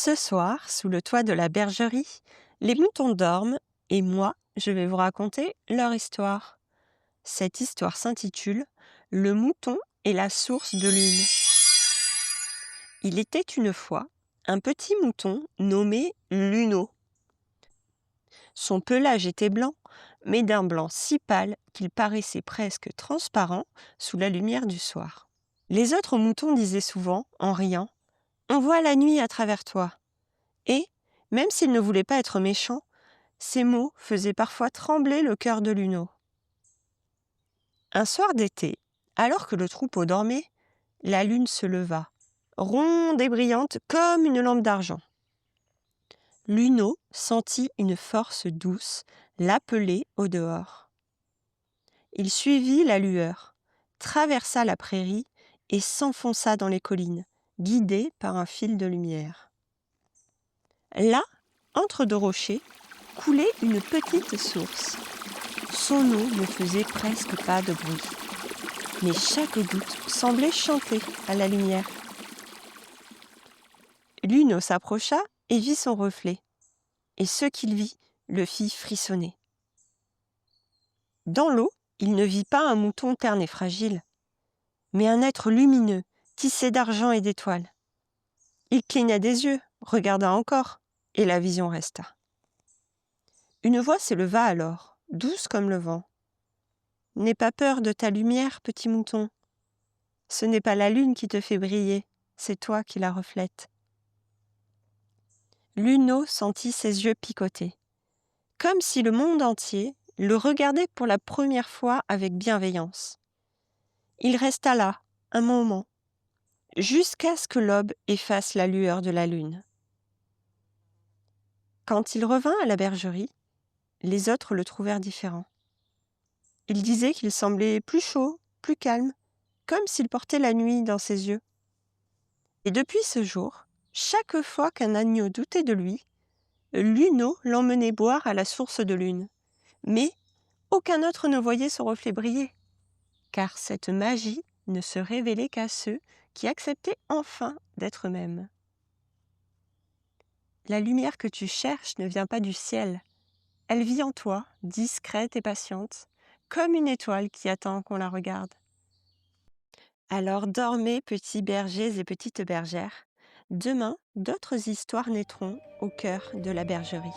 Ce soir, sous le toit de la bergerie, les moutons dorment et moi, je vais vous raconter leur histoire. Cette histoire s'intitule Le mouton et la source de l'une. Il était une fois un petit mouton nommé Luno. Son pelage était blanc, mais d'un blanc si pâle qu'il paraissait presque transparent sous la lumière du soir. Les autres moutons disaient souvent, en riant, « On voit la nuit à travers toi ». Et, même s'il ne voulait pas être méchant, ces mots faisaient parfois trembler le cœur de Luno. Un soir d'été, alors que le troupeau dormait, la lune se leva, ronde et brillante comme une lampe d'argent. Luno sentit une force douce l'appeler au dehors. Il suivit la lueur, traversa la prairie et s'enfonça dans les collines, guidé par un fil de lumière. Là, entre deux rochers, coulait une petite source. Son eau ne faisait presque pas de bruit, mais chaque goutte semblait chanter à la lumière. Luno s'approcha et vit son reflet, et ce qu'il vit le fit frissonner. Dans l'eau, il ne vit pas un mouton terne et fragile, mais un être lumineux, tissé d'argent et d'étoiles. Il cligna des yeux, regarda encore, et la vision resta. Une voix s'éleva alors, douce comme le vent. « N'aie pas peur de ta lumière, petit mouton. Ce n'est pas la lune qui te fait briller, c'est toi qui la reflètes. » Luno sentit ses yeux picoter, comme si le monde entier le regardait pour la première fois avec bienveillance. Il resta là, un moment, jusqu'à ce que l'aube efface la lueur de la lune. Quand il revint à la bergerie, les autres le trouvèrent différent. Ils disaient qu'il semblait plus chaud, plus calme, comme s'il portait la nuit dans ses yeux. Et depuis ce jour, chaque fois qu'un agneau doutait de lui, Luno l'emmenait boire à la source de lune. Mais aucun autre ne voyait son reflet briller, car cette magie ne se révélait qu'à ceux qui acceptaient enfin d'être eux-mêmes. La lumière que tu cherches ne vient pas du ciel. Elle vit en toi, discrète et patiente, comme une étoile qui attend qu'on la regarde. Alors dormez, petits bergers et petites bergères. Demain, d'autres histoires naîtront au cœur de la bergerie.